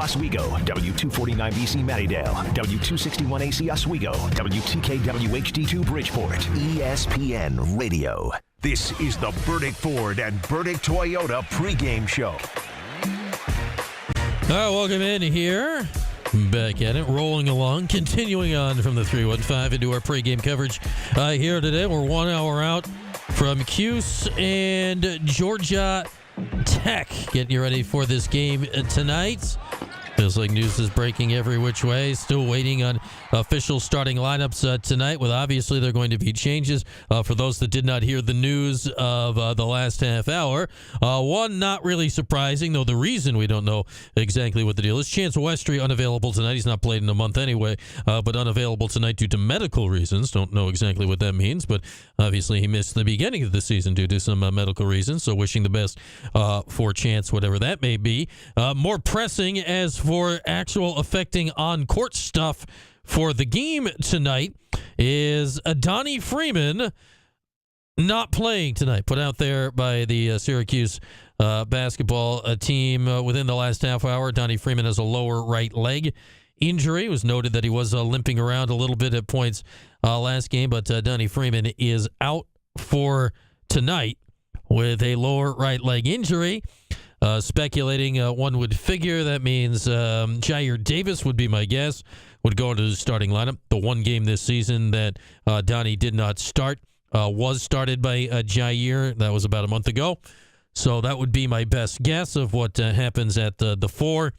Oswego, W249BC Mattydale, W261AC Oswego, WTKWHD2 Bridgeport, ESPN Radio. This is the Burdick Ford and Burdick Toyota pregame show. All right, welcome in here. Back at it, rolling along, continuing on from the 315 into our pregame coverage here today. We're 1 hour out from Cuse and Georgia Tech. Getting you ready for this game tonight. Feels like news is breaking every which way. Still waiting on official starting lineups tonight, with obviously there are going to be changes. For those that did not hear the news of the last half hour, one not really surprising, though the reason we don't know exactly what the deal is. Chance Westry unavailable tonight. He's not played in a month anyway, but unavailable tonight due to medical reasons. Don't know exactly what that means, but obviously he missed the beginning of the season due to some medical reasons, so wishing the best for Chance, whatever that may be. More pressing as for actual affecting on-court stuff for the game tonight is Donnie Freeman not playing tonight. Put out there by the Syracuse basketball team within the last half hour. Donnie Freeman has a lower right leg injury. It was noted that he was limping around a little bit at points last game, but Donnie Freeman is out for tonight with a lower right leg injury. Speculating, one would figure that means Jair Davis would be my guess, would go into the starting lineup. The one game this season that Donnie did not start was started by Jair. That was about a month ago. So that would be my best guess of what happens at the four.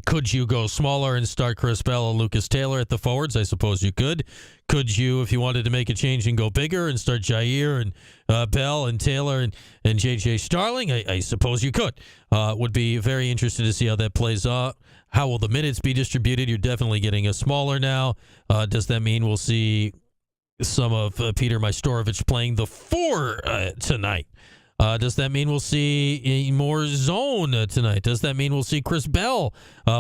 Could you go smaller and start Chris Bell and Lucas Taylor at the forwards? I suppose you could. Could you, if you wanted to make a change and go bigger and start Jair and Bell and Taylor and J.J. Starling? I suppose you could. Would be very interested to see how that plays out. How will the minutes be distributed? You're definitely getting a smaller now. Does that mean we'll see some of Peter Majstorovic playing the four tonight? Does that mean we'll see more zone tonight? Does that mean we'll see Chris Bell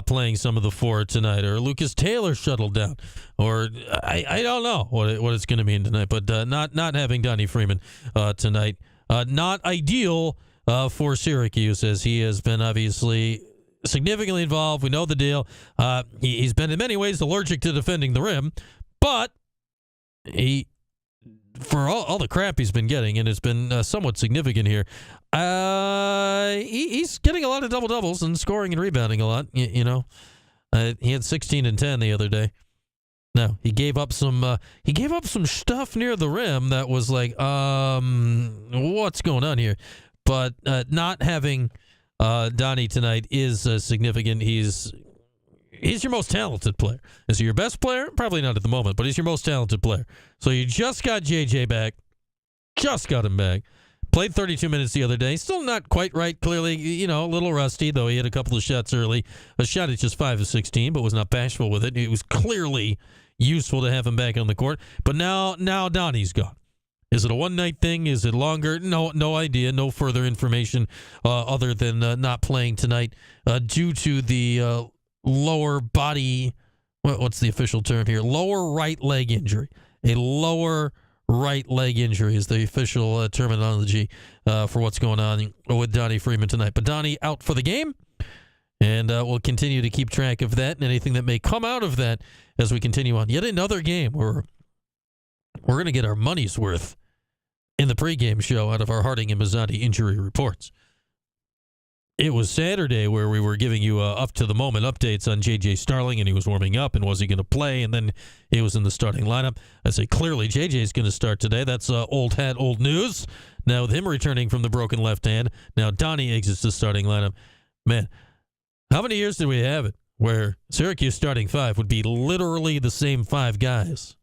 playing some of the four tonight, or Lucas Taylor shuttled down? Or I don't know what it's going to mean tonight, but not having Donnie Freeman tonight. Not ideal for Syracuse, as he has been obviously significantly involved. We know the deal. He's been in many ways allergic to defending the rim, but for all the crap he's been getting, and it's been somewhat significant here, he's getting a lot of double-doubles and scoring and rebounding a lot. He had 16 and 10 the other day. Now, he gave up some stuff near the rim that was like, what's going on here? But not having Donnie tonight is significant. He's your most talented player. Is he your best player? Probably not at the moment, but he's your most talented player. So you just got JJ back. Just got him back. Played 32 minutes the other day. Still not quite right, clearly, a little rusty, though he had a couple of shots early. A shot at just 5 of 16, but was not bashful with it. It was clearly useful to have him back on the court. But now Donnie's gone. Is it a one-night thing? Is it longer? No idea. No further information other than not playing tonight due to the lower body, what's the official term here? Lower right leg injury. A lower right leg injury is the official terminology for what's going on with Donnie Freeman tonight. But Donnie out for the game, and we'll continue to keep track of that and anything that may come out of that as we continue on. Yet another game where we're going to get our money's worth in the pregame show out of our Harding and Mazzotti injury reports. It was Saturday where we were giving you up-to-the-moment updates on J.J. Starling, and he was warming up, and was he going to play, and then he was in the starting lineup. I say clearly J.J. is going to start today. That's old hat, old news. Now with him returning from the broken left hand, now Donnie exits the starting lineup. Man, how many years did we have it where Syracuse starting five would be literally the same five guys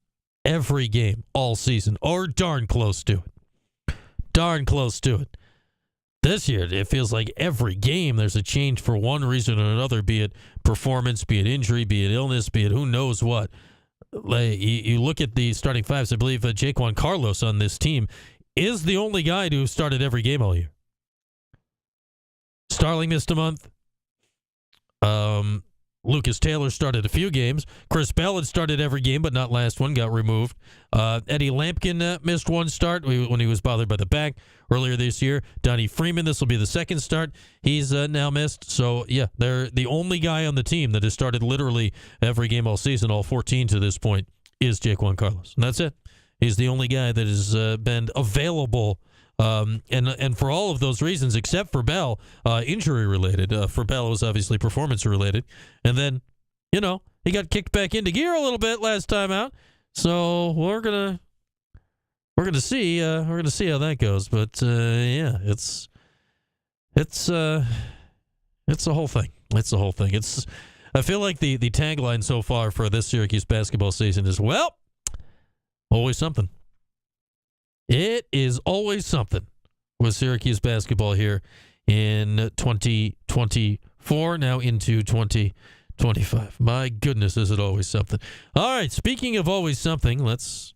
every game all season, or darn close to it? Darn close to it. This year, it feels like every game there's a change for one reason or another, be it performance, be it injury, be it illness, be it who knows what. You look at the starting fives, I believe Jaquan Carlos on this team is the only guy who started every game all year. Starling missed a month. Lucas Taylor started a few games. Chris Bell had started every game, but not last one, got removed. Eddie Lampkin missed one start when he was bothered by the back earlier this year. Donnie Freeman, this will be the second start. He's now missed. So, yeah, they're the only guy on the team that has started literally every game all season, all 14 to this point, is Jaquan Carlos. And that's it. He's the only guy that has been available. And for all of those reasons, except for Bell, injury-related. For Bell, it was obviously performance-related. And then, he got kicked back into gear a little bit last time out. So we're gonna see how that goes. But yeah, it's a whole thing. It's a whole thing. I feel like the tagline so far for this Syracuse basketball season is, well, always something. It is always something with Syracuse basketball here in 2024, now into 2025. My goodness, is it always something. All right, speaking of always something, let's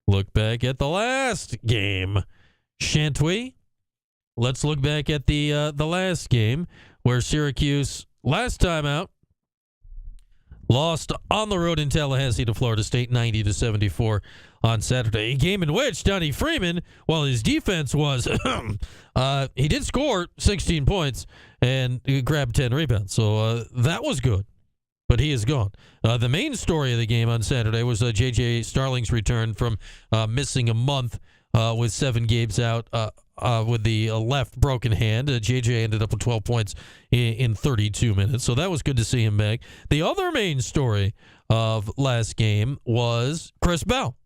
look back at the last game, shan't we? Let's look back at the last game where Syracuse, last time out, lost on the road in Tallahassee to Florida State, 90-74 on Saturday. A game in which Donnie Freeman, while his defense was, he did score 16 points and grabbed 10 rebounds. So that was good, but he is gone. The main story of the game on Saturday was J.J. Starling's return from missing a month with 7 games out with the left broken hand. J.J. ended up with 12 points in 32 minutes, so that was good to see him back. The other main story of last game was Chris Bell.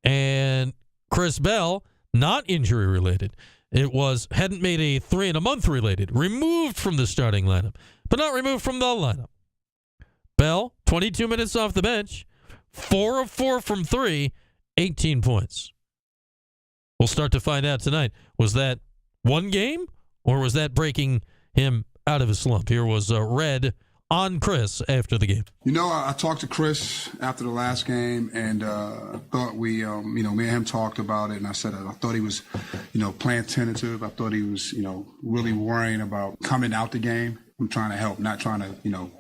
And Chris Bell, not injury-related. It hadn't made a 3 in a month related. Removed from the starting lineup, but not removed from the lineup. Bell, 22 minutes off the bench, 4 of 4 from 3, 18 points. We'll start to find out tonight. Was that one game, or was that breaking him out of his slump? Here was Red on Chris after the game. I talked to Chris after the last game, and thought we, me and him talked about it, and I said I thought he was, playing tentative. I thought he was, really worrying about coming out the game. I'm trying to help, not trying to,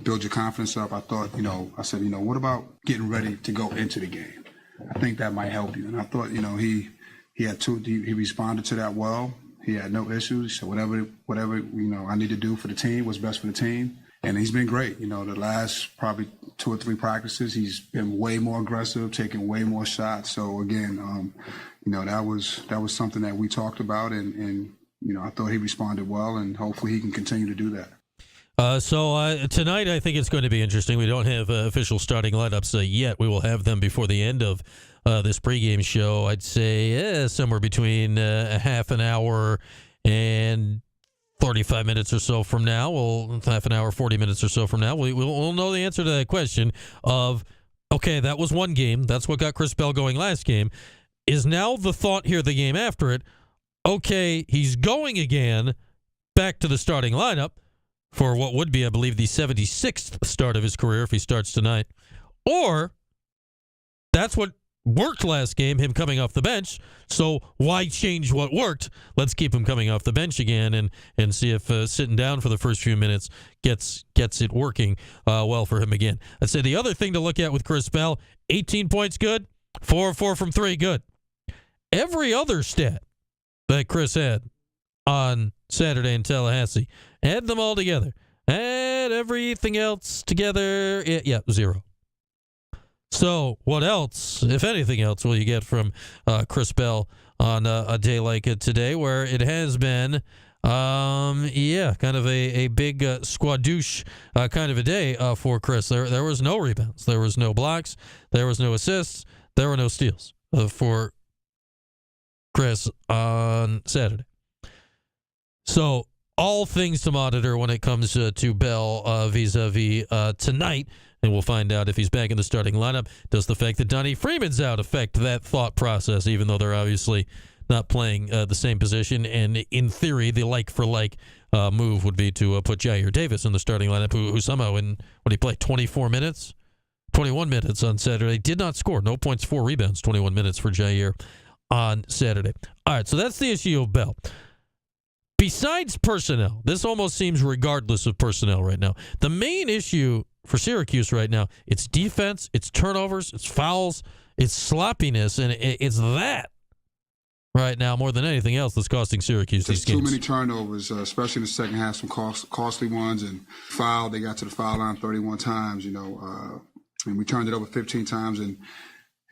build your confidence up. I thought, I said, what about getting ready to go into the game? I think that might help you. And I thought, he responded to that well. He had no issues. So whatever, I need to do for the team was best for the team. And he's been great. The last probably 2 or 3 practices, he's been way more aggressive, taking way more shots. So again, that was something that we talked about, and I thought he responded well, and hopefully he can continue to do that. So tonight, I think it's going to be interesting. We don't have official starting lineups yet. We will have them before the end of this pregame show. I'd say somewhere between a half an hour and 35 minutes or so from now. Half an hour, 40 minutes or so from now, we'll know the answer to that question of, okay, that was one game. That's what got Chris Bell going last game. Is now the thought here the game after it, okay, he's going again back to the starting lineup for what would be, I believe, the 76th start of his career if he starts tonight. Or that's what worked last game, him coming off the bench. So why change what worked? Let's keep him coming off the bench again and see if sitting down for the first few minutes gets it working well for him again. I'd say the other thing to look at with Chris Bell, 18 points good, 4 of 4 from 3 good. Every other stat that Chris had on Saturday in Tallahassee, add them all together. Add everything else together, 0. So what else, if anything else, will you get from Chris Bell on a day like today, where it has been, kind of a big squadouche kind of a day for Chris. There was no rebounds. There was no blocks. There was no assists. There were no steals for Chris on Saturday. So all things to monitor when it comes to Bell vis-a-vis tonight. And we'll find out if he's back in the starting lineup. Does the fact that Donnie Freeman's out affect that thought process, even though they're obviously not playing the same position? And in theory, the like-for-like move would be to put Jair Davis in the starting lineup, who somehow, when he played 21 minutes on Saturday, did not score. No points, 4 rebounds, 21 minutes for Jair on Saturday. All right, so that's the issue of Bell. besides personnel, this almost seems regardless of personnel right now. The main issue for Syracuse right now, it's defense, it's turnovers, it's fouls, it's sloppiness, and it's that right now more than anything else that's costing Syracuse these games. Too many turnovers, especially in the second half, some costly ones, and foul. They got to the foul line 31 times, and we turned it over 15 times. And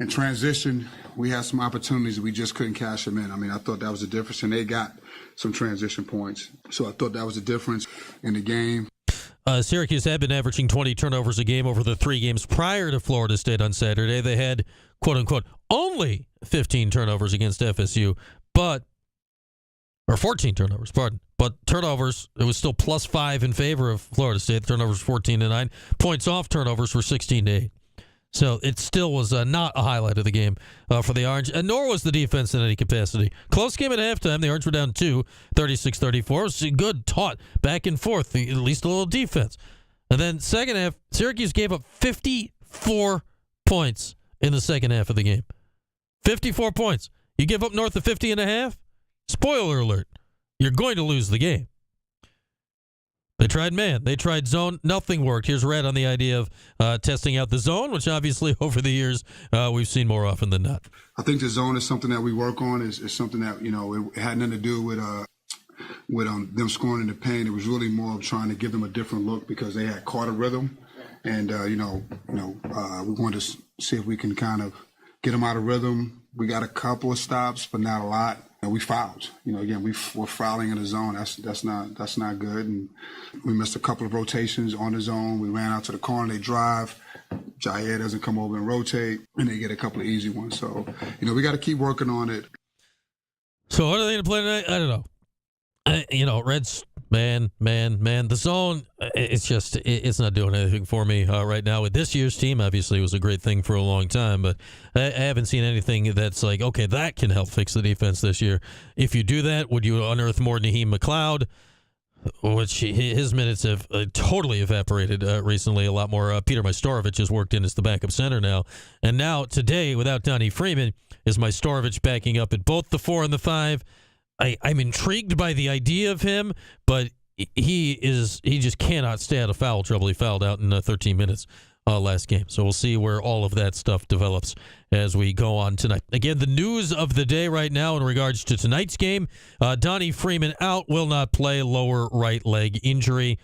in transition, we had some opportunities that we just couldn't cash them in. I mean, I thought that was the difference, and they got some transition points. So I thought that was the difference in the game. Syracuse had been averaging 20 turnovers a game over the 3 games prior to Florida State on Saturday. They had, quote-unquote, only 15 turnovers against FSU, or 14 turnovers, pardon. But turnovers, it was still +5 in favor of Florida State. Turnovers 14-9. Points off turnovers were 16-8. So it still was not a highlight of the game for the Orange, and nor was the defense in any capacity. Close game at halftime. The Orange were down 2, 36-34. It was a good taught back and forth, at least a little defense. And then second half, Syracuse gave up 54 points in the second half of the game. 54 points. You give up north of 50 and a half? Spoiler alert. You're going to lose the game. They tried man. They tried zone. Nothing worked. Here's Red on the idea of testing out the zone, which obviously over the years we've seen more often than not. I think the zone is something that we work on. Is something that, it had nothing to do with them scoring in the paint. It was really more of trying to give them a different look because they had caught a rhythm. And, we wanted to see if we can kind of get them out of rhythm. We got a couple of stops, but not a lot. And we fouled. Again, we're fouling in the zone. That's not good. And we missed a couple of rotations on the zone. We ran out to the corner. They drive. Jair doesn't come over and rotate, and they get a couple of easy ones. So, we got to keep working on it. So what are they going to play tonight? I don't know. Reds, man. The zone, it's not doing anything for me right now. With this year's team, obviously, it was a great thing for a long time, but I haven't seen anything that's like, okay, that can help fix the defense this year. If you do that, would you unearth more Naheem McLeod, which his minutes have totally evaporated recently. A lot more. Peter Majstorovic has worked in as the backup center now. And now, today, without Donnie Freeman, is Majstorovic backing up at both the 4 and the 5. I'm intrigued by the idea of him, but he just cannot stay out of foul trouble. He fouled out in 13 minutes last game. So we'll see where all of that stuff develops as we go on tonight. Again, the news of the day right now in regards to tonight's game, Donnie Freeman out, will not play, lower right leg injury.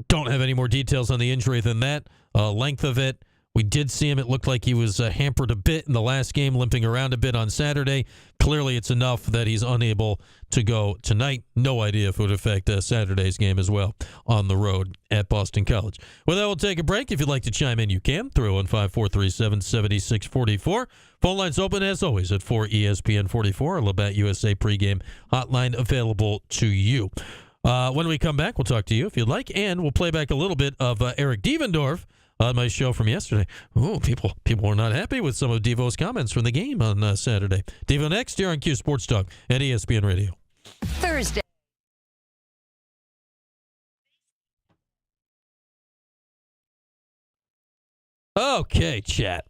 Don't have any more details on the injury than that. Length of it. We did see him. It looked like he was hampered a bit in the last game, limping around a bit on Saturday. Clearly, it's enough that he's unable to go tonight. No idea if it would affect Saturday's game as well on the road at Boston College. Well, that will take a break. If you'd like to chime in, you can. 315-437-7644. Phone lines open, as always, at 4ESPN44. Our Labatt USA pregame hotline available to you. When we come back, we'll talk to you if you'd like, and we'll play back a little bit of Eric Devendorf on my show from yesterday. Oh, people were not happy with some of Devo's comments from the game on Saturday. Devo next here on Cuse Sports Talk at ESPN Radio. Thursday. Okay, chat.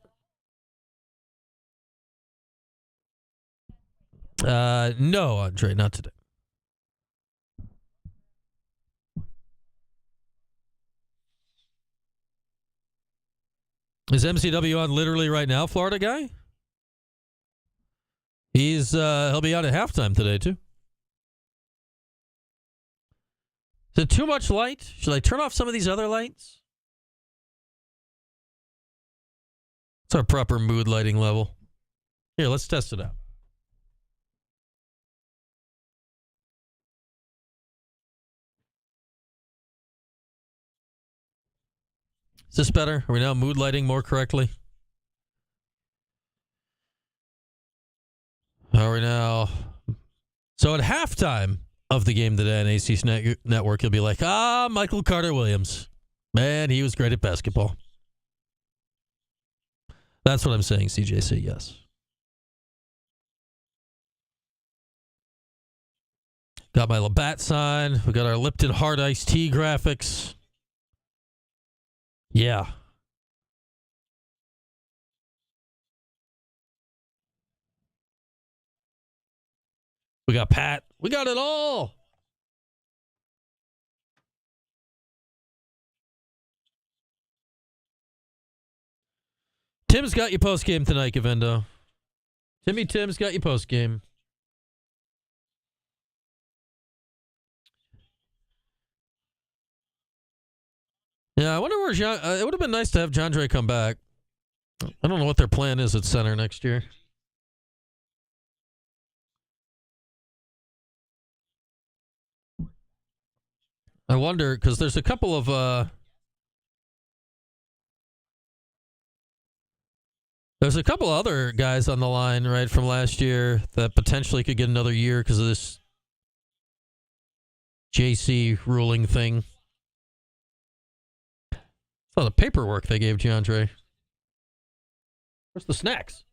No, Andre, not today. Is MCW on literally right now, Florida guy? He'll be on at halftime today too. Is it too much light? Should I turn off some of these other lights? What's our proper mood lighting level? Here, let's test it out. Is this better? Are we now mood lighting more correctly? Are we now? So at halftime of the game today on AC's Network, you'll be like, Michael Carter-Williams. Man, he was great at basketball. That's what I'm saying, CJC, yes. Got my Labatt sign. We got our Lipton Hard Iced Tea graphics. Yeah. We got Pat We got it all. Tim's got you post-game tonight, Gavendo. Tim's got you post-game. Yeah, I wonder where it would have been nice to have Jandre come back. I don't know what their plan is at center next year. I wonder, because there's a couple of... There's a couple other guys on the line, right, from last year that potentially could get another year because of this JC ruling thing. It's all the paperwork they gave Jandre. Where's the snacks?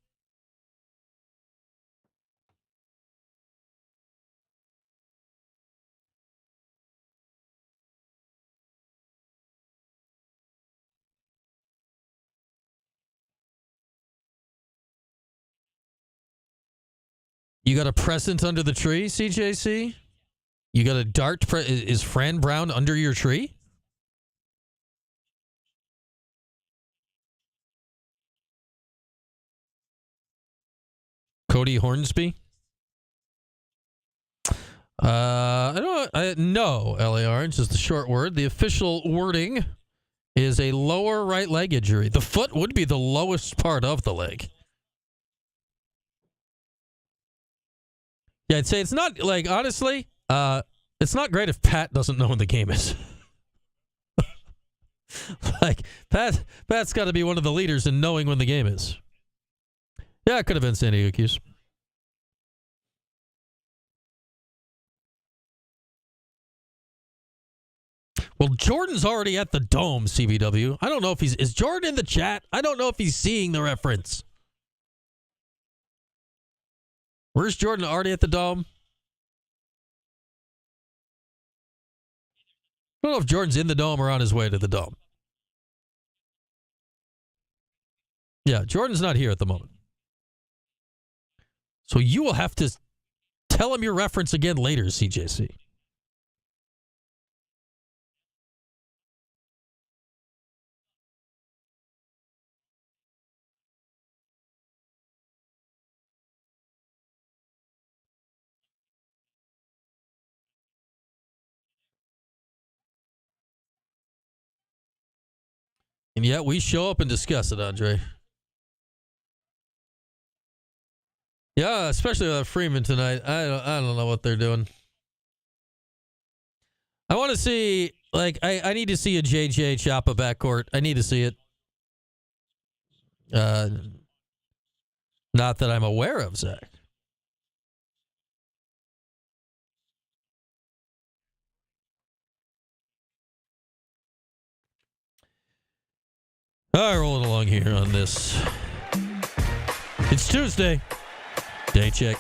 You got a present under the tree, CJC? You got a dart? Is Fran Brown under your tree? Cody Hornsby? No, LA Orange is the short word. The official wording is a lower right leg injury. The foot would be the lowest part of the leg. Yeah, I'd say it's not, like, honestly, it's not great if Pat doesn't know when the game is. Like, Pat's got to be one of the leaders in knowing when the game is. Yeah, it could have been San Diego Cuse. Well, Jordan's already at the Dome, CBW. I don't know if is Jordan in the chat? I don't know if he's seeing the reference. Where's Jordan? Already at the Dome? I don't know if Jordan's in the Dome or on his way to the Dome. Yeah, Jordan's not here at the moment. So you will have to tell him your reference again later, CJC. And yet we show up and discuss it, Andre. Yeah, especially with Freeman tonight. I don't know what they're doing. I want to see, like, I need to see a JJ Chapa backcourt. I need to see it. Not that I'm aware of, Zach. All right, rolling along here on this. It's Tuesday. Day check.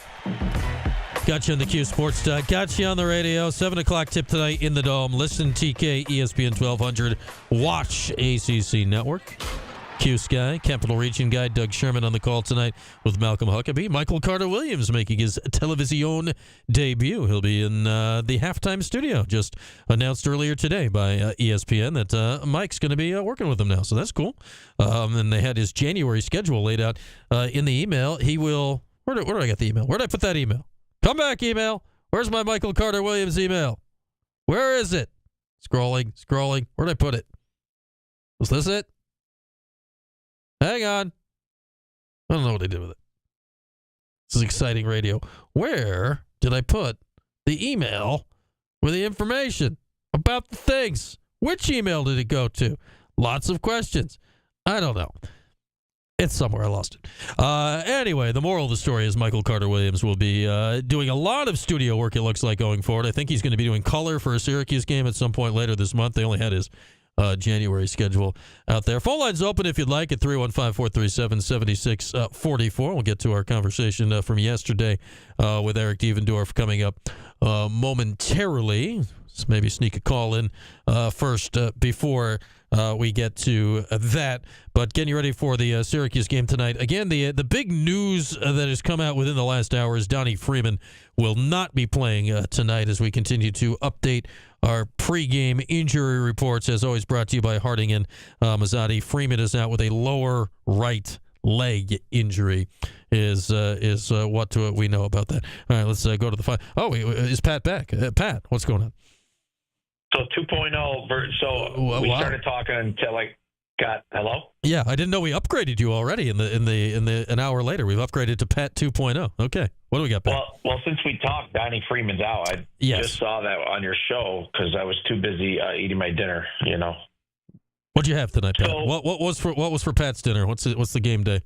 Got you on the Cuse Sports Talk. Got you on the radio. 7 o'clock tip tonight in the Dome. Listen TK, ESPN 1200. Watch ACC Network. Cuse guy, Capital Region guy, Doug Sherman on the call tonight with Malcolm Huckabee. Michael Carter-Williams making his television debut. He'll be in the halftime studio. Just announced earlier today by ESPN that Mike's going to be working with him now, so that's cool. And they had his January schedule laid out in the email. He will... Where do I get the email? Where did I put that email? Come back, email. Where's my Michael Carter-Williams email? Where is it? Scrolling. Where did I put it? Was this it? Hang on. I don't know what I did with it. This is exciting radio. Where did I put the email with the information about the things? Which email did it go to? Lots of questions. I don't know. It's somewhere. I lost it. Anyway, the moral of the story is Michael Carter-Williams will be doing a lot of studio work, it looks like, going forward. I think he's going to be doing color for a Syracuse game at some point later this month. They only had his January schedule out there. Phone line's open if you'd like at 315-437-7644. We'll get to our conversation from yesterday with Eric Devendorf coming up momentarily. Let's maybe sneak a call in first before we get to that. But getting ready for the Syracuse game tonight. Again, the big news that has come out within the last hour is Donnie Freeman will not be playing tonight as we continue to update our pregame injury reports, as always brought to you by Harding and Mazzotti. Freeman is out with a lower right leg injury is what we know about that. All right, let's go to the final. Oh, is Pat back? Pat, what's going on? So 2.0. So we started talking until hello. Yeah, I didn't know we upgraded you already. In an hour later, we've upgraded to Pat 2.0. Okay, what do we got, Pat? Well, since we talked, Donnie Freeman's out. I just saw that on your show because I was too busy eating my dinner. What'd you have tonight, Pat? So, what was for Pat's dinner? What's the game day?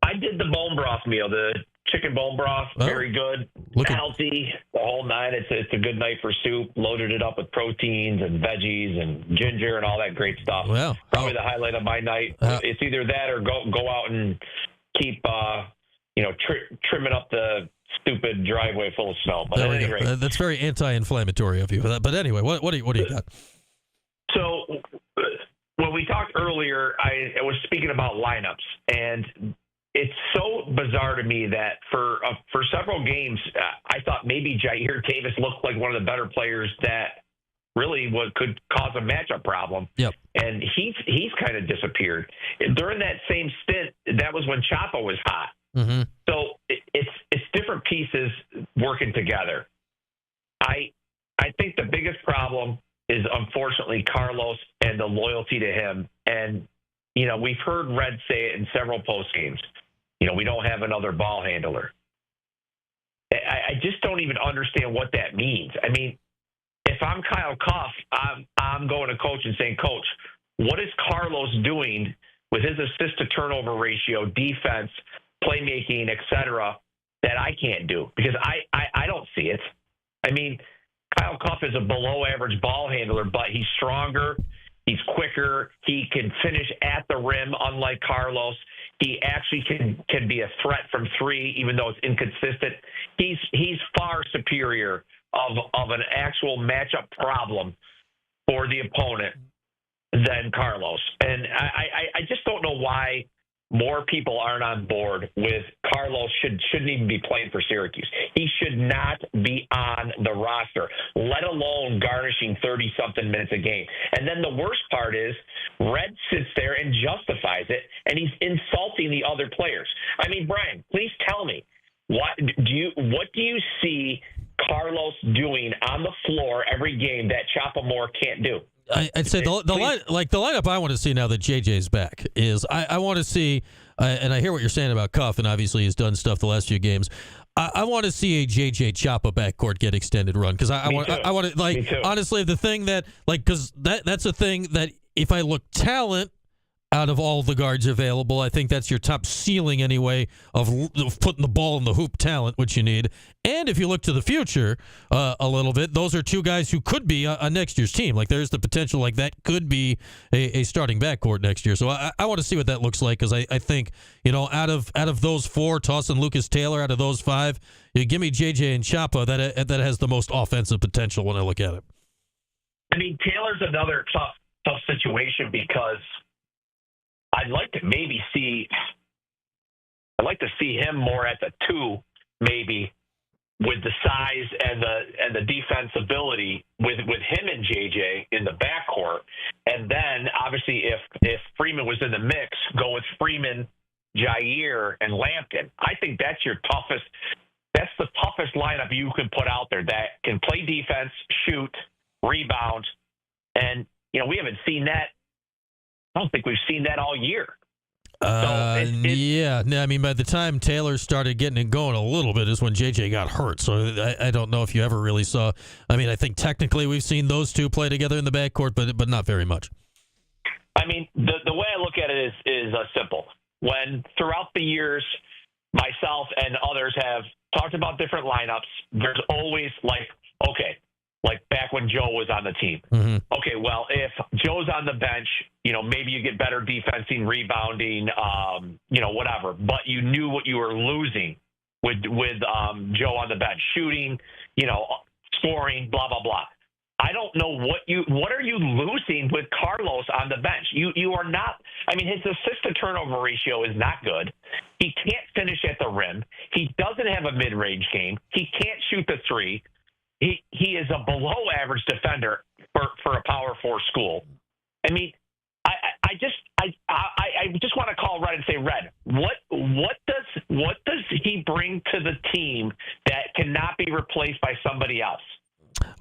I did the bone broth meal, the chicken bone broth, very good, healthy, the whole nine. It's a good night for soup. Loaded it up with proteins and veggies and ginger and all that great stuff. Well, probably the highlight of my night. It's either that or go out and keep trimming up the stupid driveway full of snow. But at any rate, that's very anti-inflammatory of you. But anyway, what do you got? So when we talked earlier, I was speaking about lineups, and it's so bizarre to me that for several games, I thought maybe Jair Davis looked like one of the better players that really could cause a matchup problem. Yep. And he's kind of disappeared. During that same stint, that was when Chapa was hot. Mm-hmm. So it's different pieces working together. I think the biggest problem is unfortunately Carlos and the loyalty to him. And, we've heard Red say it in several post games. We don't have another ball handler. I just don't even understand what that means. I mean, if I'm Kyle Cuff, I'm going to coach and saying, Coach, what is Carlos doing with his assist to turnover ratio, defense, playmaking, et cetera, that I can't do? Because I don't see it. I mean, Kyle Cuff is a below-average ball handler, but he's stronger, he's quicker, he can finish at the rim, unlike Carlos. He actually can be a threat from three, even though it's inconsistent. He's far superior of an actual matchup problem for the opponent than Carlos. And I just don't know why more people aren't on board with Carlos shouldn't even be playing for Syracuse. He should not be on the roster, let alone garnishing 30-something minutes a game. And then the worst part is Red sits there and justifies it, and he's insulting the other players. I mean, Brian, please tell me, what do you see Carlos doing on the floor every game that Chapa Moore can't do? I'd say the lineup I want to see now that JJ's back is I want to see, and I hear what you're saying about Cuff, and obviously he's done stuff the last few games. I want to see a JJ Chapa backcourt get extended run because I want to honestly the thing that because that's a thing that if I look talent out of all the guards available, I think that's your top ceiling anyway of putting the ball in the hoop talent, which you need. And if you look to the future a little bit, those are two guys who could be on next year's team. Like there's the potential like that could be a starting backcourt next year. So I want to see what that looks like because I think, out of those four, tossing Lucas Taylor out of those five, you give me JJ and Chapa, that has the most offensive potential when I look at it. I mean, Taylor's another tough situation because I'd like to see him more at the two, maybe with the size and the defense ability with him and JJ in the backcourt. And then obviously if Freeman was in the mix, go with Freeman, Jair, and Lampkin. I think that's the toughest lineup you can put out there that can play defense, shoot, rebound. And, we haven't seen that. I don't think we've seen that all year. Yeah. I mean, by the time Taylor started getting it going a little bit is when JJ got hurt. So I don't know if you ever really saw. I mean, I think technically we've seen those two play together in the backcourt, but not very much. I mean, the way I look at it is simple. When throughout the years, myself and others have talked about different lineups, there's always like back when Joe was on the team. Mm-hmm. Okay, well, if Joe's on the bench, maybe you get better defensing, rebounding, whatever. But you knew what you were losing with Joe on the bench, shooting, scoring, blah, blah, blah. I don't know what are you losing with Carlos on the bench? You are not. I mean, his assist to turnover ratio is not good. He can't finish at the rim. He doesn't have a mid-range game. He can't shoot the three. He is a below average defender for a Power 4 school. I mean, I just want to call Red and say, Red, what does he bring to the team that cannot be replaced by somebody else?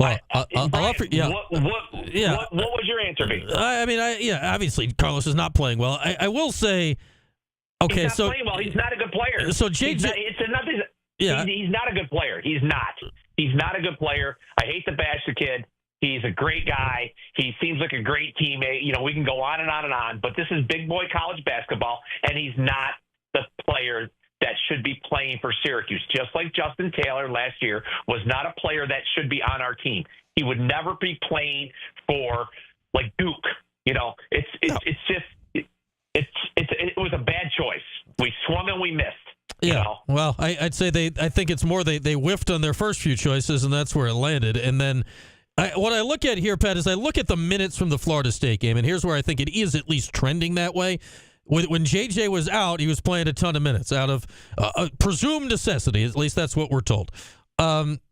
Well, I'll offer. Yeah. What would your answer be? Obviously Carlos is not playing well. I will say, okay, he's not playing well. He's not a good player. So JJ, he's not a good player. He's not. He's not a good player. I hate to bash the kid. He's a great guy. He seems like a great teammate. You know, we can go on and on and on, but this is big boy college basketball, and he's not the player that should be playing for Syracuse. Just like Justin Taylor last year was not a player that should be on our team. He would never be playing for like Duke. You know, it was a bad choice. We swung and we missed. Yeah. You know? Well, I think it's more they whiffed on their first few choices, and that's where it landed. And then what I look at here, Pat, is I look at the minutes from the Florida State game, and here's where I think it is at least trending that way. When JJ was out, he was playing a ton of minutes out of presumed necessity. At least that's what we're told.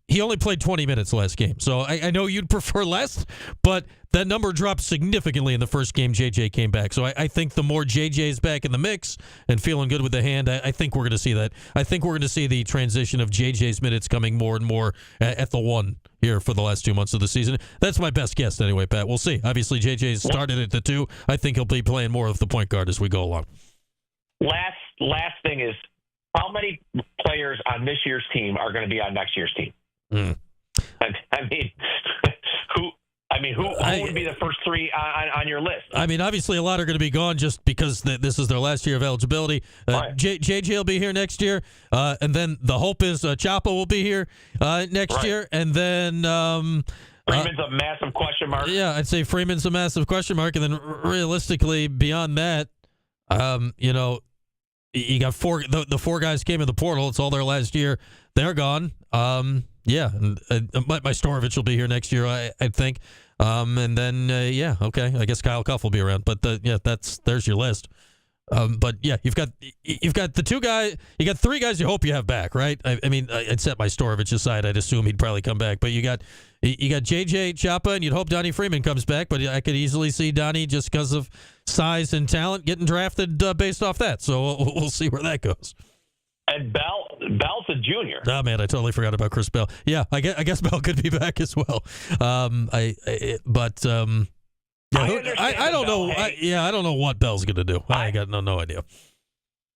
He only played 20 minutes last game. So I know you'd prefer less, but that number dropped significantly in the first game JJ came back. So I think the more JJ's back in the mix and feeling good with the hand, I think we're going to see that. I think we're going to see the transition of JJ's minutes coming more and more at the one here for the last 2 months of the season. That's my best guess anyway, Pat. We'll see. Obviously, JJ's started at the 2. I think he'll be playing more of the point guard as we go along. Last thing is, how many players on this year's team are going to be on next year's team? Who would be the first 3 on your list? I mean, obviously a lot are going to be gone just because this is their last year of eligibility. Right. JJ will be here next year, and then the hope is Chapa will be here next year, and then Freeman's a massive question mark. Yeah, I'd say Freeman's a massive question mark, and then realistically beyond that, you got the 4 guys came in the portal. It's all their last year. They're gone. Yeah, and my Storovich will be here next year, I think. And then okay, I guess Kyle Cuff will be around. But there's your list. But yeah, you've got the 2 guys. You got 3 guys you hope you have back, right? I mean, I'd set my Storovich aside. I'd assume he'd probably come back. But you got JJ Chapa, and you'd hope Donnie Freeman comes back. But I could easily see Donnie, just because of size and talent, getting drafted based off that. So we'll see where that goes. And Bell's a junior. Oh man, I totally forgot about Chris Bell. Yeah, I guess Bell could be back as well. I don't know. I don't know what Bell's going to do. I got no idea.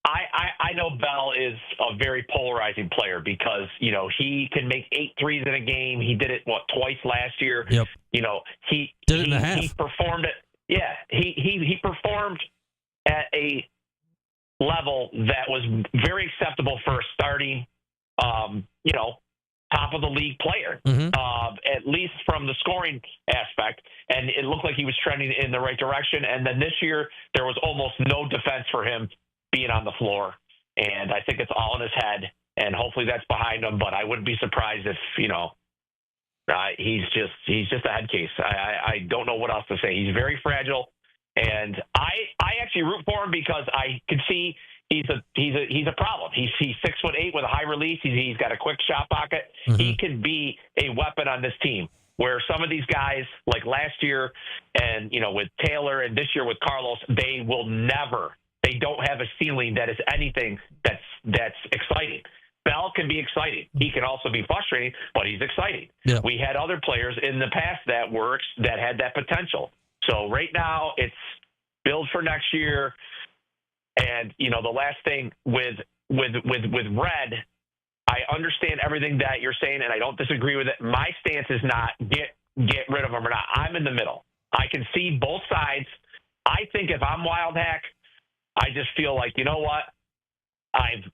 I know Bell is a very polarizing player because, he can make 8 threes in a game. He did it, twice last year. Yep. He did it in a half. He performed it. Yeah. He performed at a level that was very acceptable for a starting, top of the league player, at least from the scoring aspect. And it looked like he was trending in the right direction. And then this year, there was almost no defense for him being on the floor. And I think it's all in his head. And hopefully that's behind him. But I wouldn't be surprised if, he's just a head case. I don't know what else to say. He's very fragile. And I actually root for him because I can see he's a problem. He's 6'8" with a high release. He's got a quick shot pocket. Mm-hmm. He can be a weapon on this team. Where some of these guys, like last year, and with Taylor, and this year with Carlos, they don't have a ceiling that is anything that's exciting. Bell can be exciting. He can also be frustrating, but he's exciting. Yeah. We had other players in the past that had that potential. So right now it's build for next year. And, the last thing with Red, I understand everything that you're saying, and I don't disagree with it. My stance is not get rid of him or not. I'm in the middle. I can see both sides. I think if I'm Wild Hack, I just feel like, you know what?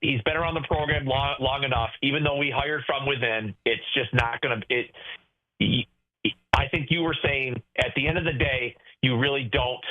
He's been around the program long enough. Even though we hired from within, it's just not going to – I think you were saying at the end of the day, you really don't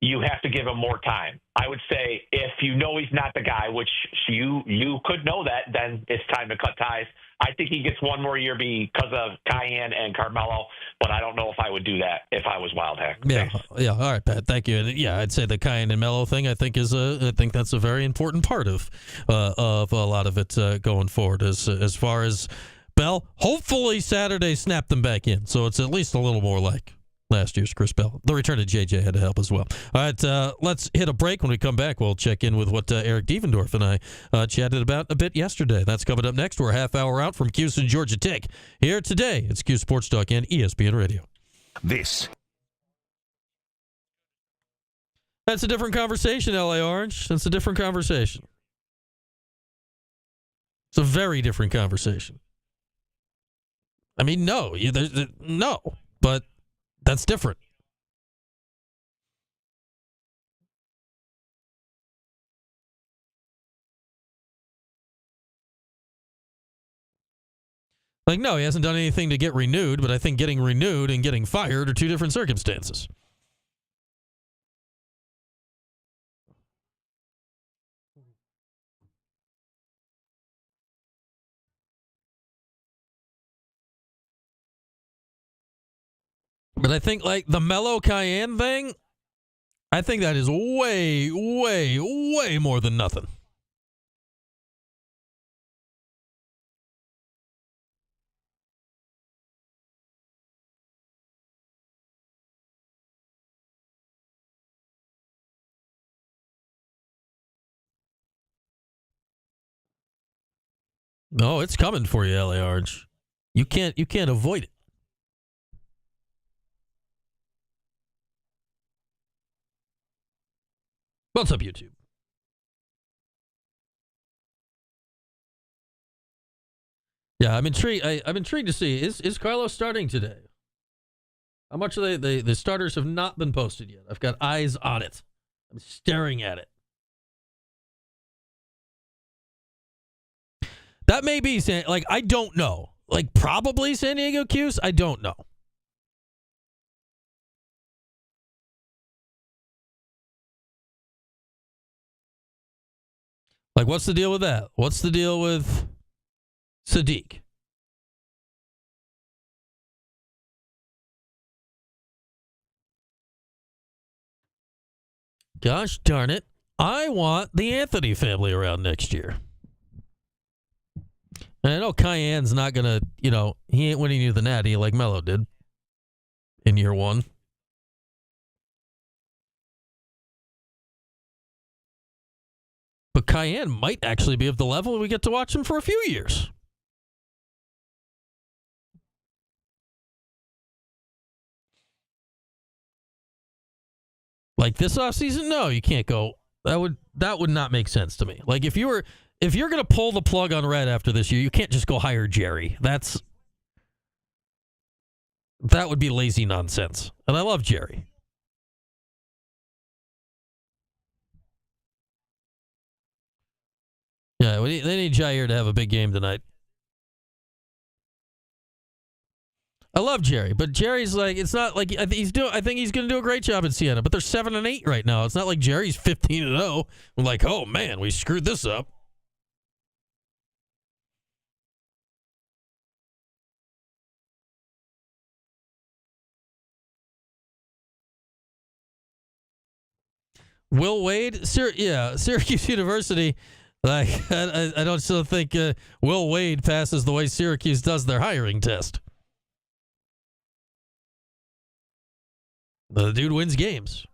you have to give him more time. I would say if you know he's not the guy, which you could know that, then it's time to cut ties. I think he gets one more year because of Cayenne and Carmelo, but I don't know if I would do that if I was Wild Hack. Yeah. All right, Pat. Thank you. And yeah, I'd say the Cayenne and Melo thing. I think that's a very important part of a lot of it going forward. As far as Bell, hopefully Saturday snapped them back in, so it's at least a little more like last year's Chris Bell. The return of JJ had to help as well. All right, let's hit a break. When we come back, we'll check in with what Eric Devendorf and I chatted about a bit yesterday. That's coming up next. We're a half hour out from Cuse and Georgia Tech. Here today, it's Cuse Sports Talk and ESPN Radio. That's a different conversation, LA Orange. That's a different conversation. It's a very different conversation. I mean, no, but that's different. Like, no, he hasn't done anything to get renewed, but I think getting renewed and getting fired are two different circumstances. But I think, like, the Melo Cayenne thing, I think that is way, way, way more than nothing. No, it's coming for you, LA Orange. You can't avoid it. What's up, YouTube? Yeah, I'm intrigued. I'm intrigued to see is Carlos starting today? How much of the starters have not been posted yet? I've got eyes on it. I'm staring at it. That may be like I don't know. Like probably San Diego Cuse. I don't know. Like, what's the deal with that? What's the deal with Sadiq? Gosh darn it. I want the Anthony family around next year. And I know Cayenne's not going to, he ain't winning you the natty like Melo did in year one. But Cayenne might actually be of the level we get to watch him for a few years. Like this offseason, no, you can't go. That would not make sense to me. Like if you're going to pull the plug on Red after this year, you can't just go hire Jerry. That would be lazy nonsense. And I love Jerry. Yeah, they need Jair to have a big game tonight. I love Jerry, but Jerry's like, it's not like I think he's going to do a great job in Siena, but they're 7-8 right now. It's not like Jerry's 15-0. We're like, oh man, we screwed this up. Will Wade, Syracuse University. Like I don't still think Will Wade passes the way Syracuse does their hiring test. The dude wins games.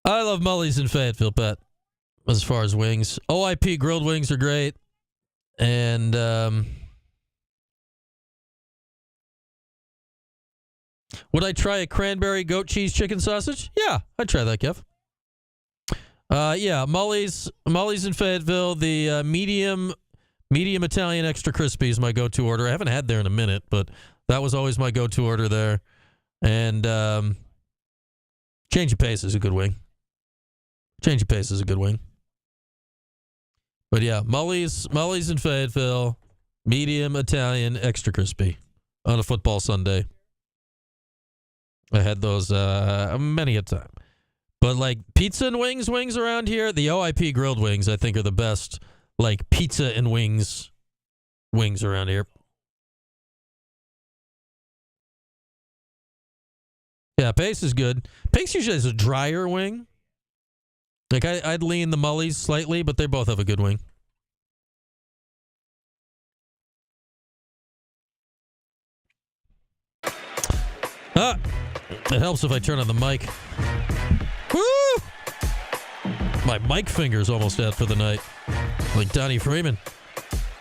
I love Mully's in Fayetteville, Pat. As far as wings, OIP grilled wings are great, and would I try a cranberry goat cheese chicken sausage? Yeah, I'd try that, Kev. Yeah, Mully's in Fayetteville. The medium Italian extra crispy is my go-to order. I haven't had there in a minute, but that was always my go-to order there. And Change of Pace is a good wing. Change of Pace is a good wing. But yeah, Mully's in Fayetteville. Medium Italian, extra crispy on a football Sunday. I had those many a time. But like pizza and wings around here, the OIP grilled wings I think are the best. Like pizza and wings around here. Yeah, Pace is good. Pace usually has a drier wing. Like I'd lean the Mullies slightly, but they both have a good wing. It helps if I turn on the mic. Woo! My mic finger's almost out for the night. Like Donnie Freeman.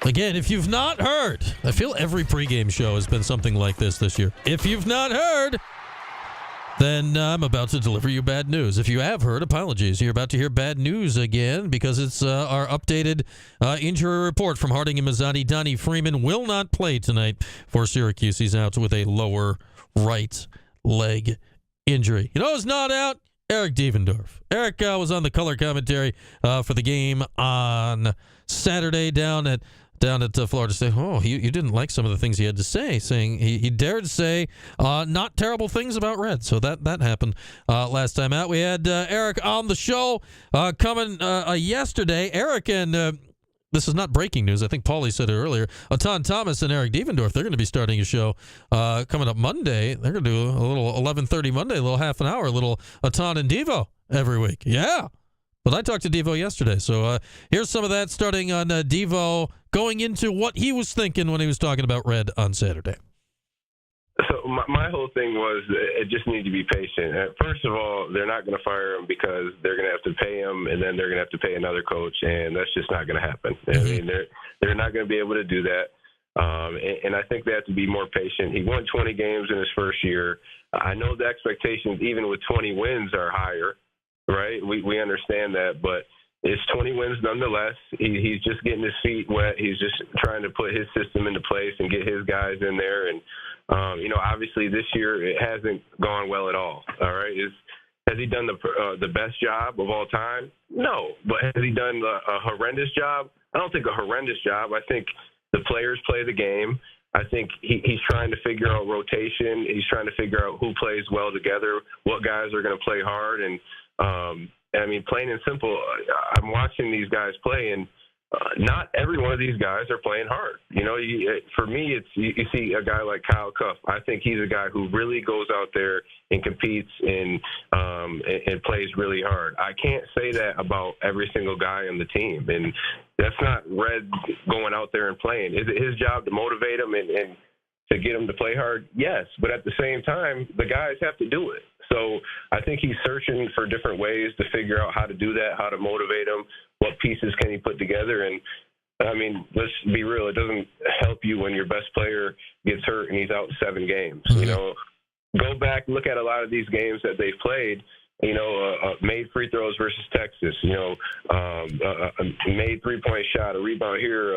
Again, if you've not heard, I feel every pregame show has been something like this year. If you've not heard, then I'm about to deliver you bad news. If you have heard, apologies. You're about to hear bad news again because it's our updated injury report from Harding and Mazzati. Donnie Freeman will not play tonight for Syracuse. He's out with a lower right leg injury. You know who's not out? Eric Devendorf. Eric was on the color commentary for the game on Saturday down at Florida State. Oh, you didn't like some of the things he had to say, saying he dared say not terrible things about Red. So that happened last time out. We had Eric on the show coming yesterday. Eric and this is not breaking news. I think Paulie said it earlier. Atan Thomas and Eric Devendorf, they're going to be starting a show coming up Monday. They're going to do a little 11:30 Monday, a little half an hour, a little Atan and Devo every week. Yeah. But I talked to Devo yesterday. So here's some of that starting on Devo going into what he was thinking when he was talking about Red on Saturday. So my whole thing was it just needed to be patient. First of all, they're not going to fire him because they're going to have to pay him, and then they're going to have to pay another coach, and that's just not going to happen. I mean, they're not going to be able to do that, and I think they have to be more patient. He won 20 games in his first year. I know the expectations, even with 20 wins, are higher, right? We understand that, but it's 20 wins nonetheless. He's just getting his feet wet. He's just trying to put his system into place and get his guys in there, and obviously this year it hasn't gone well at all. All right, has he done the best job of all time? No, but has he done a horrendous job? I don't think a horrendous job. I think the players play the game. I think he's trying to figure out rotation. He's trying to figure out who plays well together, what guys are going to play hard, and I mean, plain and simple. I'm watching these guys play, and not every one of these guys are playing hard. For me, you see a guy like Kyle Cuff. I think he's a guy who really goes out there and competes and plays really hard. I can't say that about every single guy on the team, and that's not Red going out there and playing. Is it his job to motivate him and to get him to play hard? Yes, but at the same time, the guys have to do it. So I think he's searching for different ways to figure out how to do that, how to motivate him, what pieces can he put together. And, I mean, let's be real. It doesn't help you when your best player gets hurt and he's out 7 games. Mm-hmm. Go back, look at a lot of these games that they've played, made free throws versus Texas, made three-point shot, a rebound here,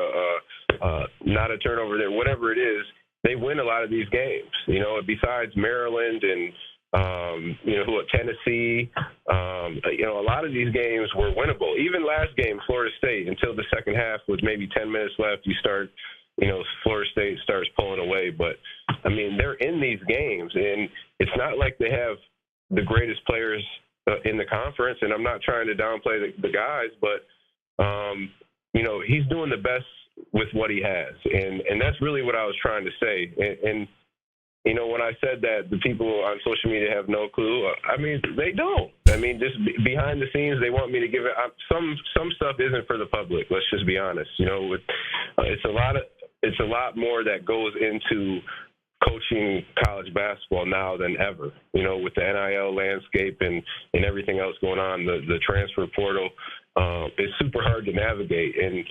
not a turnover there, whatever it is. They win a lot of these games, besides Maryland and, Tennessee, a lot of these games were winnable. Even last game, Florida State, until the second half with maybe 10 minutes left, Florida State starts pulling away. But, I mean, they're in these games, and it's not like they have the greatest players in the conference, and I'm not trying to downplay the guys, but, he's doing the best with what he has, and that's really what I was trying to say. And when I said that the people on social media have no clue, I mean, they don't. I mean, just behind the scenes, they want me to give it. Some stuff isn't for the public. Let's just be honest. It's a lot more that goes into coaching college basketball now than ever. With the NIL landscape and everything else going on, the transfer portal, it's super hard to navigate. And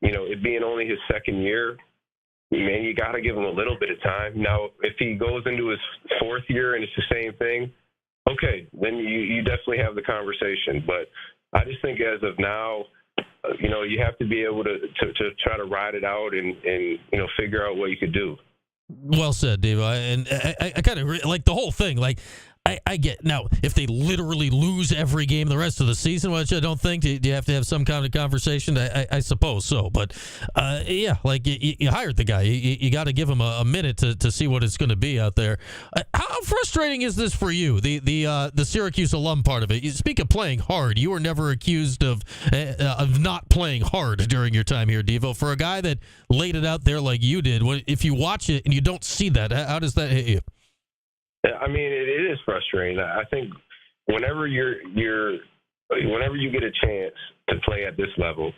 it being only his second year, man, you got to give him a little bit of time. Now, if he goes into his 4th year and it's the same thing, okay, then you definitely have the conversation. But I just think as of now, you have to be able to try to ride it out and figure out what you could do. Well said, Dave. And I kind of like the whole thing. Like, I get now if they literally lose every game the rest of the season, which I don't think. Do you have to have some kind of conversation? I suppose so, but yeah, like you hired the guy, you got to give him a minute to see what it's going to be out there. How frustrating is this for you, the Syracuse alum part of it? You speak of playing hard. You were never accused of not playing hard during your time here, Devo. For a guy that laid it out there like you did, if you watch it and you don't see that, how does that hit you? I mean, it is frustrating. I think whenever whenever you get a chance to play at this level,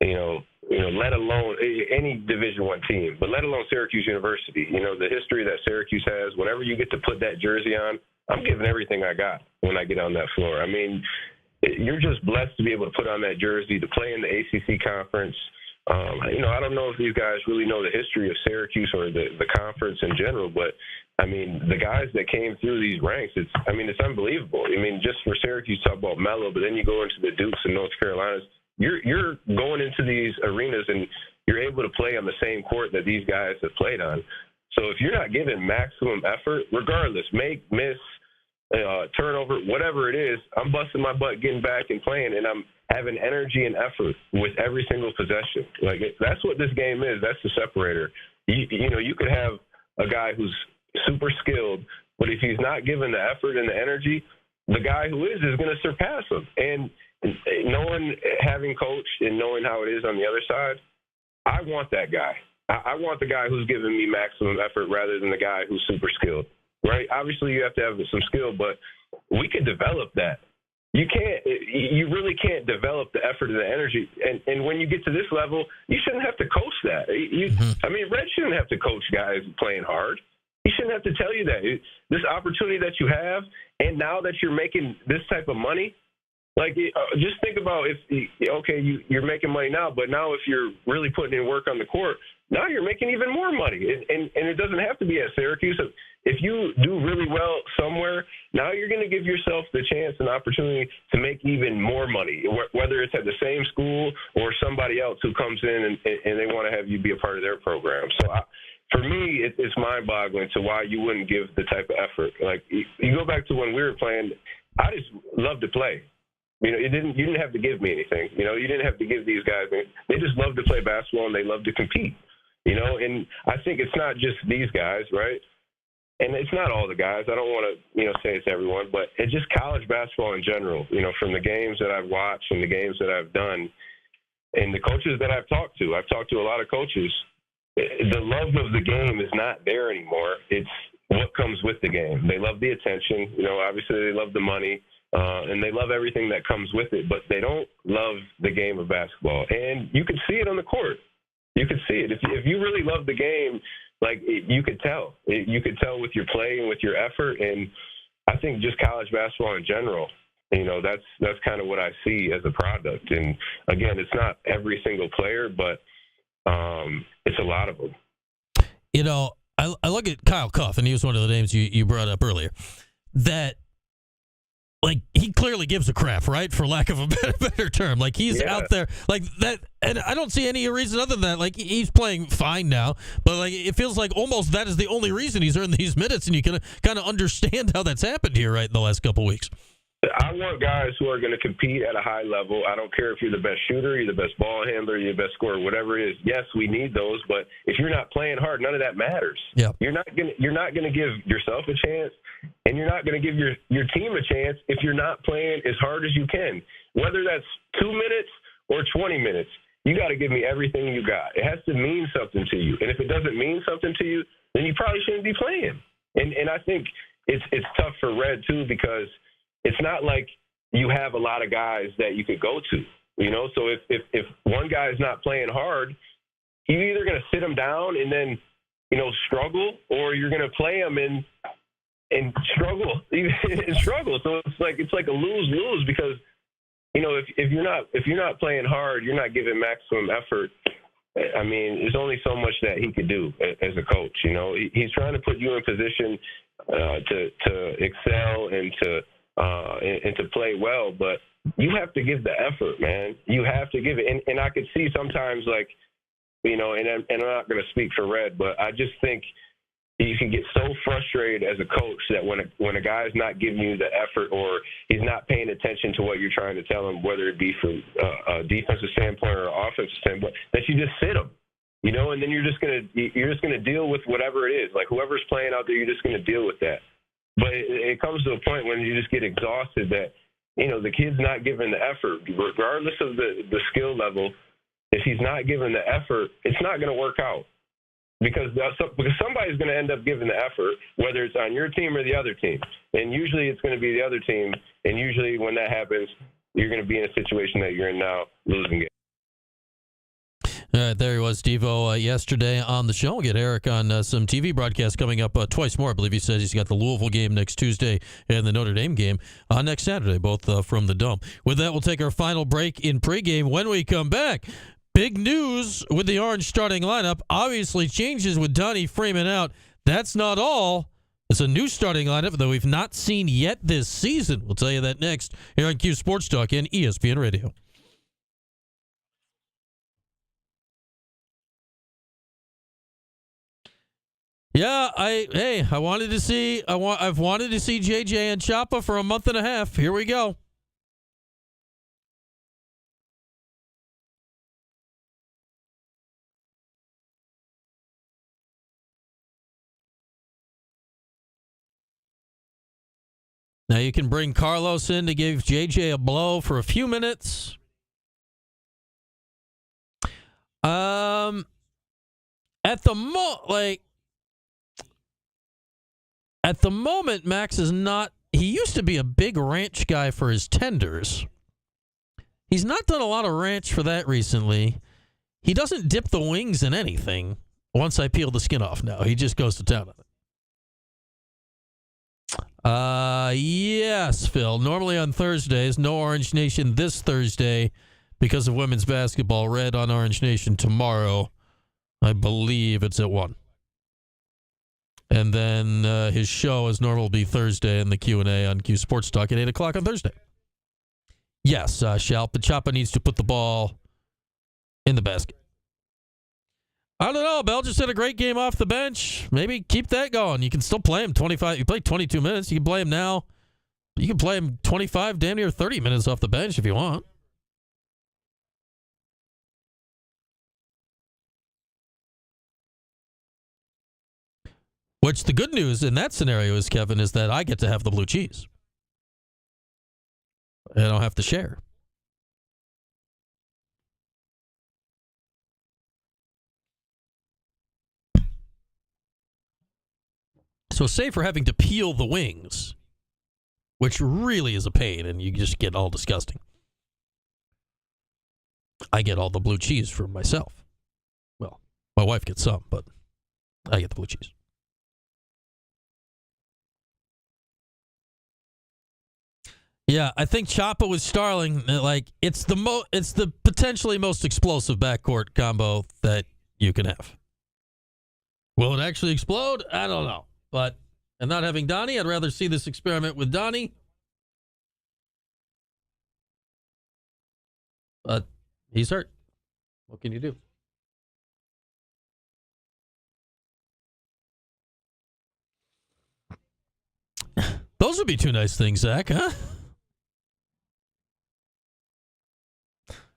let alone any Division I team, but let alone Syracuse University, the history that Syracuse has. Whenever you get to put that jersey on, I'm giving everything I got when I get on that floor. I mean, you're just blessed to be able to put on that jersey to play in the ACC conference. I don't know if these guys really know the history of Syracuse or the conference in general, but I mean, the guys that came through these ranks, it's unbelievable. I mean, just for Syracuse, talk about Melo, but then you go into the Dukes and North Carolinas, you're going into these arenas and you're able to play on the same court that these guys have played on. So if you're not giving maximum effort, regardless, make, miss, turnover, whatever it is, I'm busting my butt getting back and playing, and I'm having energy and effort with every single possession. Like, that's what this game is. That's the separator. You could have a guy who's super skilled, but if he's not given the effort and the energy, the guy who is going to surpass him. And knowing, having coached and knowing how it is on the other side, I want that guy. I want the guy who's giving me maximum effort rather than the guy who's super skilled, right? Obviously, you have to have some skill, but we can develop that. You really can't develop the effort and the energy. And when you get to this level, you shouldn't have to coach that. I mean, Red shouldn't have to coach guys playing hard. He shouldn't have to tell you that. This opportunity that you have, and now that you're making this type of money, like, just think about you're making money now, but now if you're really putting in work on the court, now you're making even more money. And it doesn't have to be at Syracuse. If you do really well somewhere, now you're going to give yourself the chance and opportunity to make even more money, whether it's at the same school or somebody else who comes in and they want to have you be a part of their program. So for me, it's mind-boggling to why you wouldn't give the type of effort. Like, you go back to when we were playing, I just loved to play. You didn't have to give me anything. You didn't have to give these guys anything. They just love to play basketball and they love to compete. And I think it's not just these guys, right? And it's not all the guys. I don't want to, say it's everyone, but it's just college basketball in general. From the games that I've watched and the games that I've done, and the coaches that I've talked to a lot of coaches. The love of the game is not there anymore. It's what comes with the game. They love the attention. Obviously they love the money, and they love everything that comes with it, but they don't love the game of basketball. And you can see it on the court. You can see it. If you really love the game, like, you could tell. You could tell with your play and with your effort. And I think just college basketball in general, that's kind of what I see as a product. And again, it's not every single player, but it's a lot of them. I look at Kyle Cuff, and he was one of the names you brought up earlier, that, like, he clearly gives a crap, right? For lack of a better term. Like, he's out there like that. And I don't see any reason other than that. Like, he's playing fine now, but like, it feels like almost that is the only reason he's earned these minutes. And you can kind of understand how that's happened here, right, in the last couple of weeks. I want guys who are going to compete at a high level. I don't care if you're the best shooter, you're the best ball handler, you're the best scorer, whatever it is. Yes, we need those, but if you're not playing hard, none of that matters. Yeah. You're not going to give yourself a chance, and you're not going to give your team a chance if you're not playing as hard as you can. Whether that's 2 minutes or 20 minutes, you got to give me everything you got. It has to mean something to you, and if it doesn't mean something to you, then you probably shouldn't be playing. And I think it's tough for Red too, because it's not like you have a lot of guys that you could go to, So if one guy is not playing hard, you're either going to sit him down and then, struggle, or you're going to play him and struggle and struggle. So it's like a lose-lose, because, if you're not playing hard, you're not giving maximum effort. I mean, there's only so much that he could do as a coach. He's trying to put you in position to excel and to play well, but you have to give the effort, man. You have to give it. And I could see sometimes, like, and I'm not going to speak for Red, but I just think, you can get so frustrated as a coach that when a guy's not giving you the effort or he's not paying attention to what you're trying to tell him, whether it be from a defensive standpoint or an offensive standpoint, that you just sit him, and then you're just gonna deal with whatever it is. Like whoever's playing out there, you're just gonna deal with that. But it comes to a point when you just get exhausted that the kid's not giving the effort, regardless of the skill level. If he's not giving the effort, it's not going to work out because somebody's going to end up giving the effort, whether it's on your team or the other team. And usually it's going to be the other team. And usually when that happens, you're going to be in a situation that you're in now, losing it. All right, there he was, Devo, yesterday on the show. We'll get Eric on some TV broadcasts coming up twice more. I believe he says he's got the Louisville game next Tuesday and the Notre Dame game next Saturday, both from the Dome. With that, we'll take our final break in pregame. When we come back, big news with the Orange starting lineup. Obviously changes with Donnie Freeman out. That's not all. It's a new starting lineup that we've not seen yet this season. We'll tell you that next here on Cuse Sports Talk and ESPN Radio. Yeah, I've wanted to see JJ and Chapa for a month and a half. Here we go. Now you can bring Carlos in to give JJ a blow for a few minutes. At the moment, Max is not. He used to be a big ranch guy for his tenders. He's not done a lot of ranch for that recently. He doesn't dip the wings in anything once I peel the skin off now. He just goes to town on it. Yes, Phil. Normally on Thursdays, no Orange Nation this Thursday because of women's basketball. Red on Orange Nation tomorrow. I believe it's at 1. And then his show, as normal, will be Thursday in the Q&A on Q Sports Talk at 8 o'clock on Thursday. Yes, Chapa needs to put the ball in the basket. I don't know. Bell just had a great game off the bench. Maybe keep that going. You can still play him 25. You play 22 minutes. You can play him now. You can play him 25, damn near 30 minutes off the bench if you want. Which the good news in that scenario is, Kevin, is that I get to have the blue cheese. I don't have to share. So save for having to peel the wings, which really is a pain, and you just get all disgusting. I get all the blue cheese for myself. Well, my wife gets some, but I get the blue cheese. Yeah, I think Chapa with Starling, it's the potentially most explosive backcourt combo that you can have. Will it actually explode? I don't know. But and not having Donnie, I'd rather see this experiment with Donnie. But he's hurt. What can you do? Those would be two nice things, Zach, huh?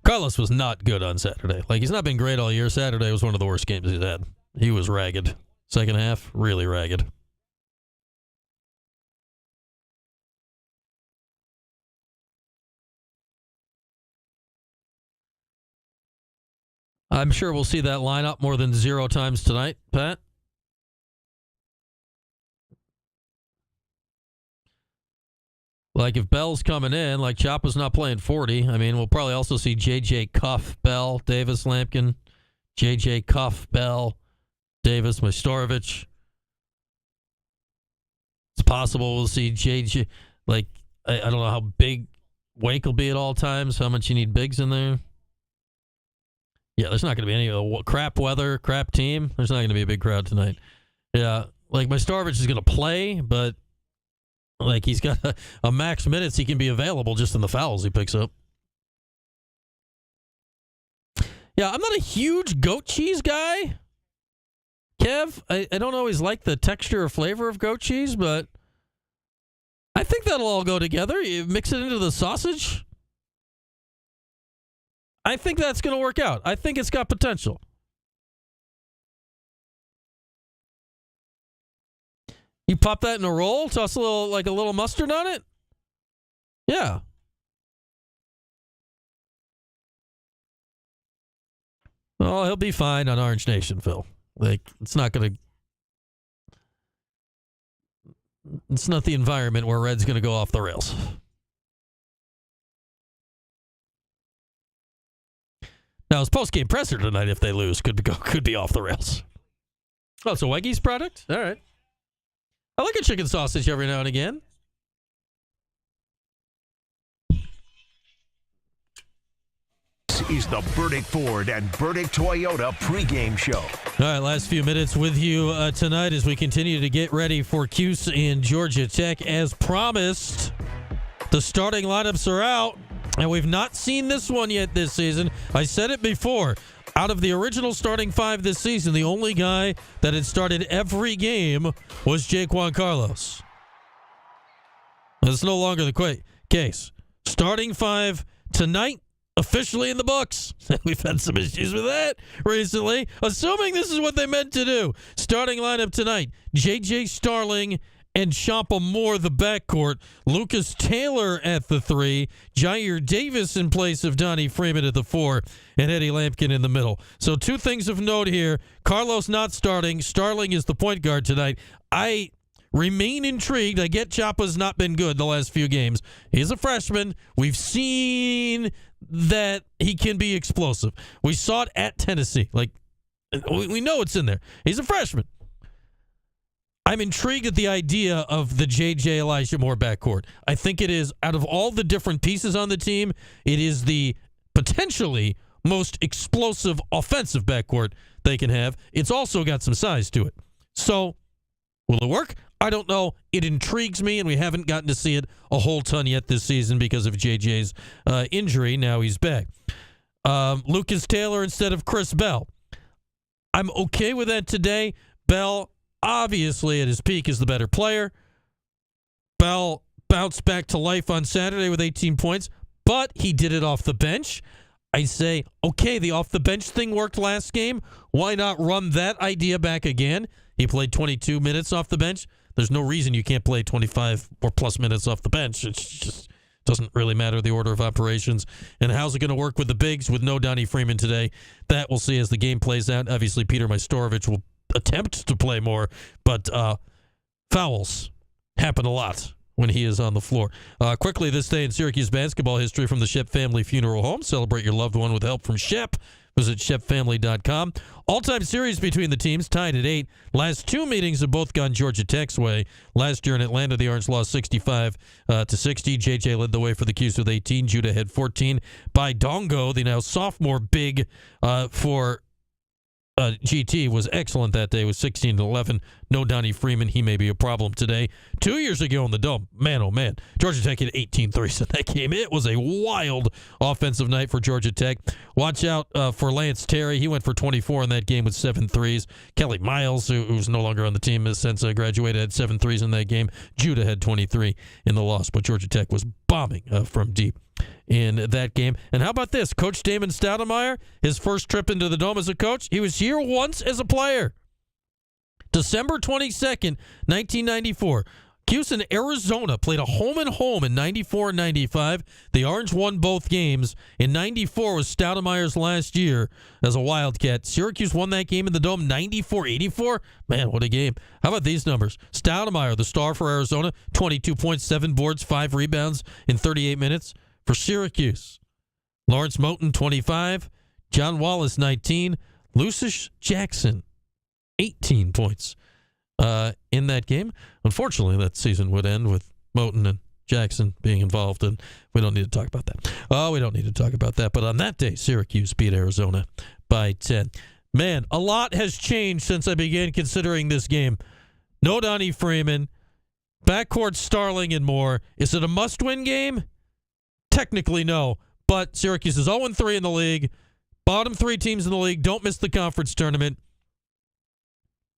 Carlos was not good on Saturday. He's not been great all year. Saturday was one of the worst games he's had. He was ragged. Second half, really ragged. I'm sure we'll see that lineup more than 0 times tonight, Pat. If Bell's coming in, Chapa's not playing 40. I mean, we'll probably also see J.J. Cuff, Bell, Davis, Lampkin, J.J. Cuff, Bell, Davis, Majstorovic. It's possible we'll see J.J. I don't know how big Wake will be at all times, how much you need bigs in there. Yeah, there's not going to be any crap weather, crap team. There's not going to be a big crowd tonight. Yeah, Majstorovic is going to play, but he's got a max minutes he can be available just in the fouls he picks up. Yeah, I'm not a huge goat cheese guy. Kev, I don't always like the texture or flavor of goat cheese, but I think that'll all go together. You mix it into the sausage. I think that's going to work out. I think it's got potential. You pop that in a roll, toss a little mustard on it. Yeah. Well, he'll be fine on Orange Nation, Phil. It's not the environment where Red's going to go off the rails. Now, his post-game presser tonight, if they lose, could be off the rails. Oh, it's a Weggy's product? All right. I like a chicken sausage every now and again. This is the Burdick Ford and Burdick Toyota pregame show. All right, last few minutes with you tonight as we continue to get ready for Cuse in Georgia Tech. As promised, the starting lineups are out, and we've not seen this one yet this season. I said it before. Out of the original starting five this season, the only guy that had started every game was Jaquan Carlos. That's no longer the case. Starting five tonight, officially in the books. We've had some issues with that recently. Assuming this is what they meant to do. Starting lineup tonight, J.J. Starling and Champa Moore, the backcourt. Lucas Taylor at the 3. Jair Davis in place of Donnie Freeman at the 4. And Eddie Lampkin in the middle. So 2 things of note here. Carlos not starting. Starling is the point guard tonight. I remain intrigued. I get Chapa's not been good the last few games. He's a freshman. We've seen that he can be explosive. We saw it at Tennessee. We know it's in there. He's a freshman. I'm intrigued at the idea of the J.J. Elijah Moore backcourt. I think it is, out of all the different pieces on the team, it is the potentially most explosive offensive backcourt they can have. It's also got some size to it. So, will it work? I don't know. It intrigues me, and we haven't gotten to see it a whole ton yet this season because of JJ's injury. Now he's back. Lucas Taylor instead of Chris Bell. I'm okay with that today. Bell, obviously, at his peak, is the better player. Bell bounced back to life on Saturday with 18 points, but he did it off the bench. I say, okay, the off-the-bench thing worked last game. Why not run that idea back again? He played 22 minutes off the bench. There's no reason you can't play 25 or plus minutes off the bench. It just doesn't really matter the order of operations. And how's it going to work with the bigs with no Donnie Freeman today? That we'll see as the game plays out. Obviously, Peter Majstorovic will attempt to play more, but fouls happen a lot when he is on the floor. Quickly, this day in Syracuse basketball history from the Shep Family Funeral Home. Celebrate your loved one with help from Shep. Visit shepfamily.com. All-time series between the teams tied at 8. Last 2 meetings have both gone Georgia Tech's way. Last year in Atlanta, the Orange lost 65-60. JJ led the way for the Cuse with 18. Judah had 14. By Dongo, the now sophomore big for GT, was excellent that day with 16-11. No Donnie Freeman. He may be a problem today. 2 years ago in the Dome, man, oh man, Georgia Tech hit 18 threes in that game. It was a wild offensive night for Georgia Tech. Watch out for Lance Terry. He went for 24 in that game with 7 threes. Kelly Miles, who's no longer on the team since graduated, had 7 threes in that game. Judah had 23 in the loss, but Georgia Tech was bombing from deep in that game. And how about this? Coach Damon Stoudemire, his first trip into the Dome as a coach, he was here once as a player. December 22nd, 1994. Cuse in Arizona played a home-and-home in 94 and 95. The Orange won both games. In 94 was Stoudemire's last year as a Wildcat. Syracuse won that game in the Dome 94-84. Man, what a game. How about these numbers? Stoudemire, the star for Arizona, 22 points, 7 boards, 5 rebounds in 38 minutes. For Syracuse, Lawrence Moten, 25. John Wallace, 19. Lucius Jackson, 18 points in that game. Unfortunately, that season would end with Moten and Jackson being involved, and we don't need to talk about that. Oh, we don't need to talk about that. But on that day, Syracuse beat Arizona by 10. Man, a lot has changed since I began considering this game. No Donnie Freeman, backcourt Starling and Moore. Is it a must-win game? Technically, no. But Syracuse is 0-3 in the league. Bottom 3 teams in the league don't miss the conference tournament.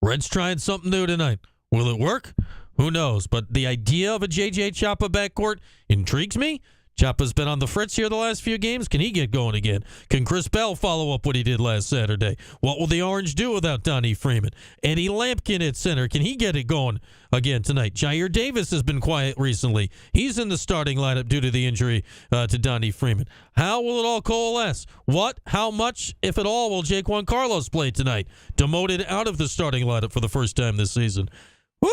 Reds trying something new tonight. Will it work? Who knows? But the idea of a J.J. Chapa backcourt intrigues me. Chapa's been on the fritz here the last few games. Can he get going again? Can Chris Bell follow up what he did last Saturday? What will the Orange do without Donnie Freeman? Eddie Lampkin at center. Can he get it going again tonight? Jair Davis has been quiet recently. He's in the starting lineup due to the injury to Donnie Freeman. How will it all coalesce? What, how much, if at all, will Jake Juan Carlos play tonight? Demoted out of the starting lineup for the first time this season. Woo!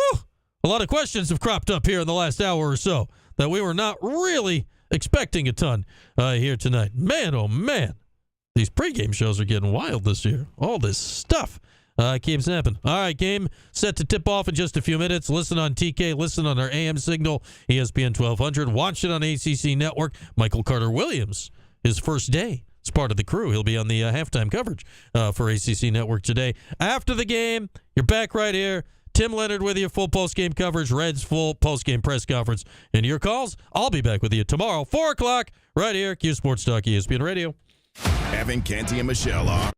A lot of questions have cropped up here in the last hour or so that we were not really expecting a ton here tonight. Man, oh man, these pregame shows are getting wild this year. All this stuff keeps happening. All right, game set to tip off in just a few minutes. Listen on TK, listen on our AM signal, ESPN 1200. Watch it on ACC Network. Michael Carter-Williams, his first day as part of the crew. He'll be on the halftime coverage for ACC Network today. After the game, you're back right here. Tim Leonard with you, full post-game coverage, Reds full post-game press conference. And your calls, I'll be back with you tomorrow, 4 o'clock, right here, Cuse Sports Talk, ESPN Radio. Evan, Canty, and Michelle are